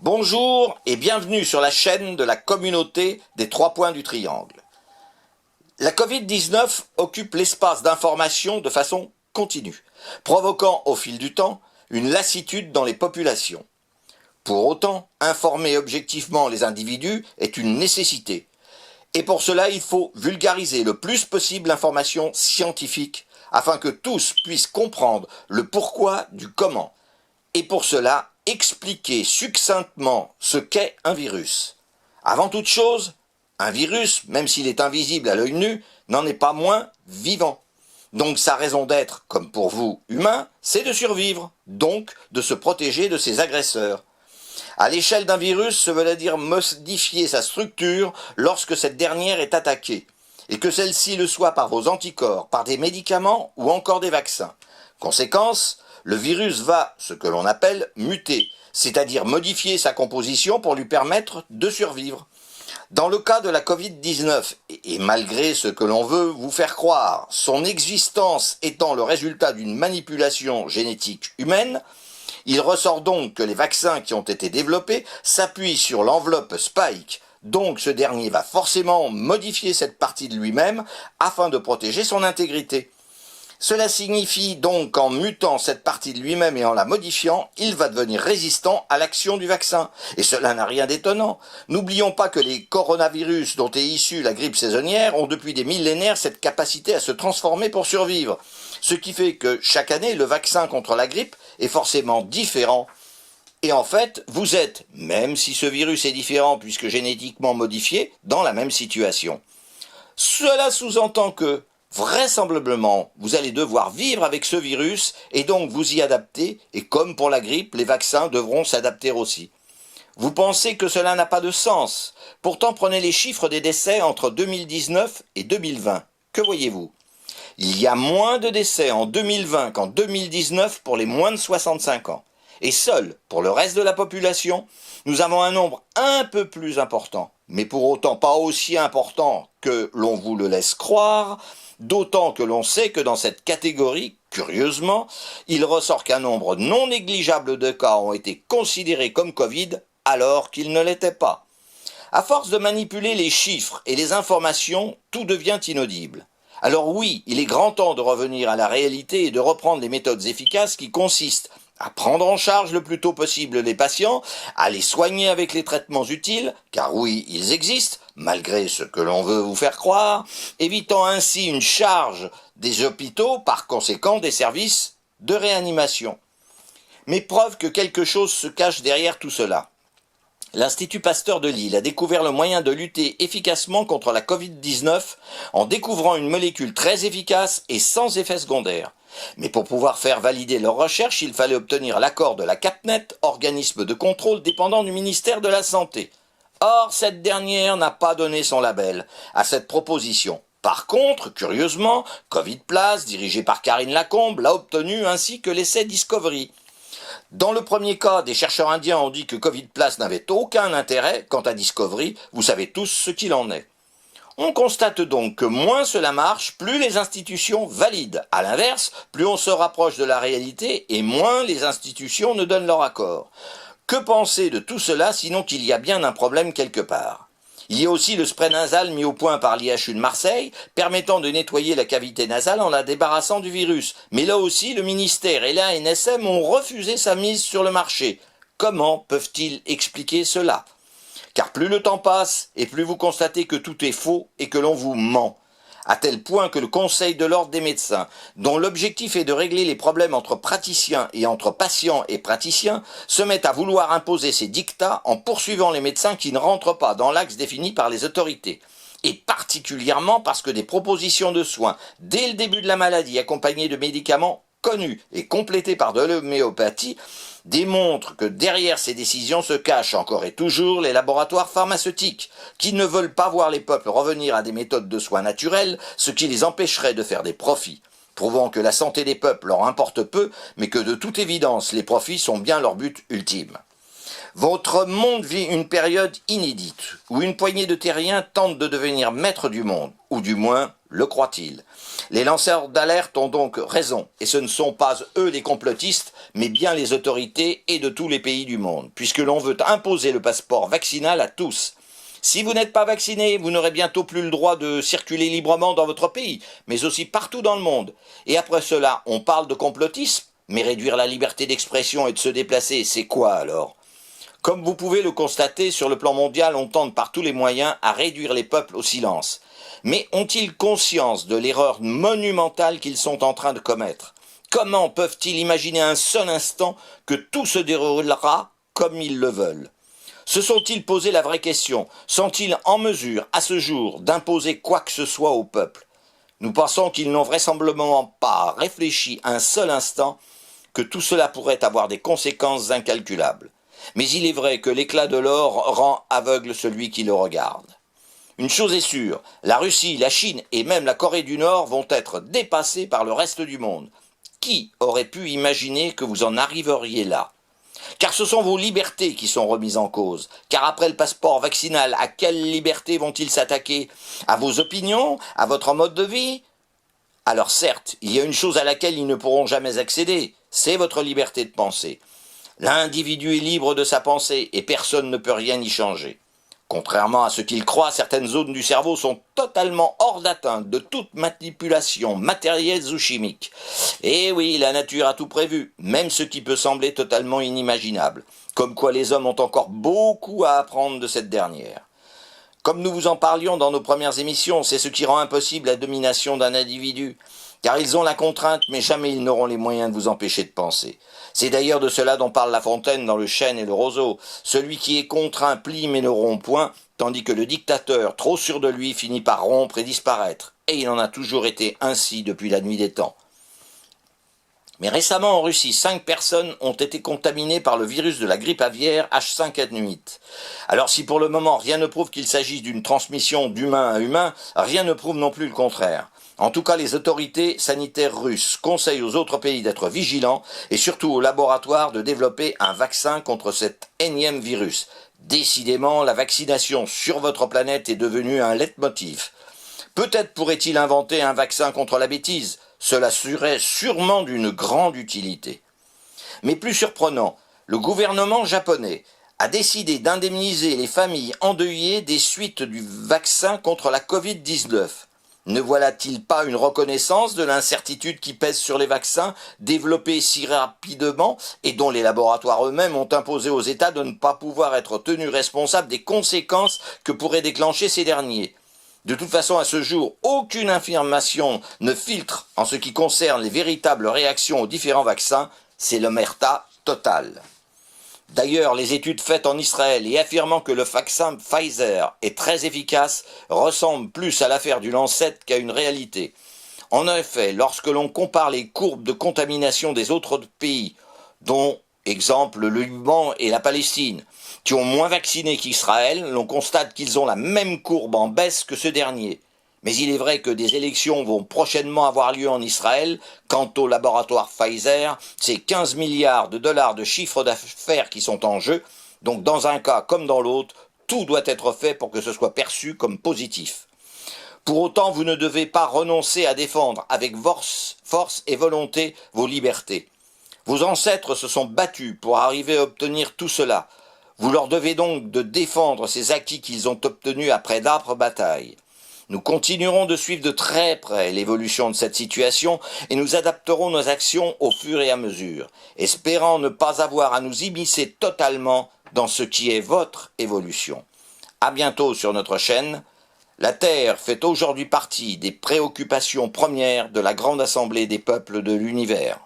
Bonjour et bienvenue sur la chaîne de la communauté des 3 points du triangle. La Covid-19 occupe l'espace d'information de façon continue, provoquant au fil du temps une lassitude dans les populations. Pour autant, informer objectivement les individus est une nécessité. Et pour cela, il faut vulgariser le plus possible l'information scientifique afin que tous puissent comprendre le pourquoi du comment. Et pour cela, expliquer succinctement ce qu'est un virus. Avant toute chose, un virus, même s'il est invisible à l'œil nu, n'en est pas moins vivant. Donc sa raison d'être, comme pour vous, humains, c'est de survivre, donc de se protéger de ses agresseurs. À l'échelle d'un virus, ça veut dire modifier sa structure lorsque cette dernière est attaquée, et que celle-ci le soit par vos anticorps, par des médicaments ou encore des vaccins. Conséquence, le virus va, ce que l'on appelle, muter, c'est-à-dire modifier sa composition pour lui permettre de survivre. Dans le cas de la Covid-19, et malgré ce que l'on veut vous faire croire, son existence étant le résultat d'une manipulation génétique humaine, il ressort donc que les vaccins qui ont été développés s'appuient sur l'enveloppe Spike, donc ce dernier va forcément modifier cette partie de lui-même afin de protéger son intégrité. Cela signifie donc qu'en mutant cette partie de lui-même et en la modifiant, il va devenir résistant à l'action du vaccin. Et cela n'a rien d'étonnant. N'oublions pas que les coronavirus dont est issue la grippe saisonnière ont depuis des millénaires cette capacité à se transformer pour survivre. Ce qui fait que chaque année, le vaccin contre la grippe est forcément différent. Et en fait, vous êtes, même si ce virus est différent puisque génétiquement modifié, dans la même situation. Cela sous-entend que, vraisemblablement, vous allez devoir vivre avec ce virus et donc vous y adapter, et comme pour la grippe, les vaccins devront s'adapter aussi. Vous pensez que cela n'a pas de sens. Pourtant, prenez les chiffres des décès entre 2019 et 2020. Que voyez-vous ? Il y a moins de décès en 2020 qu'en 2019 pour les moins de 65 ans. Et seul, pour le reste de la population, nous avons un nombre un peu plus important, mais pour autant pas aussi important que l'on vous le laisse croire, d'autant que l'on sait que dans cette catégorie, curieusement, il ressort qu'un nombre non négligeable de cas ont été considérés comme Covid alors qu'ils ne l'étaient pas. À force de manipuler les chiffres et les informations, tout devient inaudible. Alors oui, il est grand temps de revenir à la réalité et de reprendre les méthodes efficaces qui consistent à prendre en charge le plus tôt possible les patients, à les soigner avec les traitements utiles, car oui, ils existent, malgré ce que l'on veut vous faire croire, évitant ainsi une charge des hôpitaux, par conséquent des services de réanimation. Mais preuve que quelque chose se cache derrière tout cela. L'Institut Pasteur de Lille a découvert le moyen de lutter efficacement contre la Covid-19 en découvrant une molécule très efficace et sans effet secondaire. Mais pour pouvoir faire valider leurs recherches, il fallait obtenir l'accord de la CAPNET, organisme de contrôle dépendant du ministère de la Santé. Or, cette dernière n'a pas donné son label à cette proposition. Par contre, curieusement, Covid Place, dirigé par Karine Lacombe, l'a obtenu ainsi que l'essai Discovery. Dans le premier cas, des chercheurs indiens ont dit que Covid Place n'avait aucun intérêt. Quant à Discovery, vous savez tous ce qu'il en est. On constate donc que moins cela marche, plus les institutions valident. À l'inverse, plus on se rapproche de la réalité et moins les institutions ne donnent leur accord. Que penser de tout cela sinon qu'il y a bien un problème quelque part ? Il y a aussi le spray nasal mis au point par l'IHU de Marseille, permettant de nettoyer la cavité nasale en la débarrassant du virus. Mais là aussi, le ministère et l'ANSM ont refusé sa mise sur le marché. Comment peuvent-ils expliquer cela ? Car plus le temps passe, et plus vous constatez que tout est faux et que l'on vous ment. À tel point que le Conseil de l'ordre des médecins, dont l'objectif est de régler les problèmes entre praticiens et entre patients et praticiens, se met à vouloir imposer ses dictats en poursuivant les médecins qui ne rentrent pas dans l'axe défini par les autorités. Et particulièrement parce que des propositions de soins, dès le début de la maladie, accompagnées de médicaments connus et complétés par de l'homéopathie, démontrent que derrière ces décisions se cachent encore et toujours les laboratoires pharmaceutiques, qui ne veulent pas voir les peuples revenir à des méthodes de soins naturels, ce qui les empêcherait de faire des profits, prouvant que la santé des peuples leur importe peu, mais que de toute évidence les profits sont bien leur but ultime. Votre monde vit une période inédite, où une poignée de terriens tente de devenir maître du monde, ou du moins le croient-ils. Les lanceurs d'alerte ont donc raison, et ce ne sont pas eux les complotistes, mais bien les autorités et de tous les pays du monde, puisque l'on veut imposer le passeport vaccinal à tous. Si vous n'êtes pas vacciné, vous n'aurez bientôt plus le droit de circuler librement dans votre pays, mais aussi partout dans le monde. Et après cela, on parle de complotisme, mais réduire la liberté d'expression et de se déplacer, c'est quoi alors ? Comme vous pouvez le constater, sur le plan mondial, on tente par tous les moyens à réduire les peuples au silence. Mais ont-ils conscience de l'erreur monumentale qu'ils sont en train de commettre ? Comment peuvent-ils imaginer un seul instant que tout se déroulera comme ils le veulent ? Se sont-ils posé la vraie question? Sont-ils en mesure, à ce jour, d'imposer quoi que ce soit au peuple? Nous pensons qu'ils n'ont vraisemblablement pas réfléchi un seul instant que tout cela pourrait avoir des conséquences incalculables. Mais il est vrai que l'éclat de l'or rend aveugle celui qui le regarde. Une chose est sûre, la Russie, la Chine et même la Corée du Nord vont être dépassés par le reste du monde. Qui aurait pu imaginer que vous en arriveriez là ? Car ce sont vos libertés qui sont remises en cause. Car après le passeport vaccinal, à quelle liberté vont-ils s'attaquer? À vos opinions? À votre mode de vie? Alors certes, il y a une chose à laquelle ils ne pourront jamais accéder, c'est votre liberté de penser. L'individu est libre de sa pensée et personne ne peut rien y changer. Contrairement à ce qu'il croit, certaines zones du cerveau sont totalement hors d'atteinte de toute manipulation matérielle ou chimique. Et oui, la nature a tout prévu, même ce qui peut sembler totalement inimaginable. Comme quoi les hommes ont encore beaucoup à apprendre de cette dernière. Comme nous vous en parlions dans nos premières émissions, c'est ce qui rend impossible la domination d'un individu. Car ils ont la contrainte, mais jamais ils n'auront les moyens de vous empêcher de penser. C'est d'ailleurs de cela dont parle La Fontaine dans Le Chêne et le Roseau. Celui qui est contraint plie mais ne rompt point, tandis que le dictateur, trop sûr de lui, finit par rompre et disparaître. Et il en a toujours été ainsi depuis la nuit des temps. Mais récemment en Russie, 5 personnes ont été contaminées par le virus de la grippe aviaire H5N8. Alors si pour le moment rien ne prouve qu'il s'agisse d'une transmission d'humain à humain, rien ne prouve non plus le contraire. En tout cas, les autorités sanitaires russes conseillent aux autres pays d'être vigilants et surtout aux laboratoires de développer un vaccin contre cet énième virus. Décidément, la vaccination sur votre planète est devenue un leitmotiv. Peut-être pourrait-il inventer un vaccin contre la bêtise. Cela serait sûrement d'une grande utilité. Mais plus surprenant, le gouvernement japonais a décidé d'indemniser les familles endeuillées des suites du vaccin contre la Covid-19. Ne voilà-t-il pas une reconnaissance de l'incertitude qui pèse sur les vaccins développés si rapidement et dont les laboratoires eux-mêmes ont imposé aux États de ne pas pouvoir être tenus responsables des conséquences que pourraient déclencher ces derniers? De toute façon, à ce jour, aucune information ne filtre en ce qui concerne les véritables réactions aux différents vaccins, c'est l'omerta totale. D'ailleurs, les études faites en Israël et affirmant que le vaccin Pfizer est très efficace ressemblent plus à l'affaire du Lancet qu'à une réalité. En effet, lorsque l'on compare les courbes de contamination des autres pays, dont exemple le Liban et la Palestine, qui ont moins vacciné qu'Israël, l'on constate qu'ils ont la même courbe en baisse que ce dernier. Mais il est vrai que des élections vont prochainement avoir lieu en Israël. Quant au laboratoire Pfizer, c'est 15 milliards de dollars de chiffre d'affaires qui sont en jeu. Donc dans un cas comme dans l'autre, tout doit être fait pour que ce soit perçu comme positif. Pour autant, vous ne devez pas renoncer à défendre avec force et volonté vos libertés. Vos ancêtres se sont battus pour arriver à obtenir tout cela. Vous leur devez donc de défendre ces acquis qu'ils ont obtenus après d'âpres batailles. Nous continuerons de suivre de très près l'évolution de cette situation et nous adapterons nos actions au fur et à mesure, espérant ne pas avoir à nous immiscer totalement dans ce qui est votre évolution. À bientôt sur notre chaîne. La Terre fait aujourd'hui partie des préoccupations premières de la Grande Assemblée des peuples de l'univers.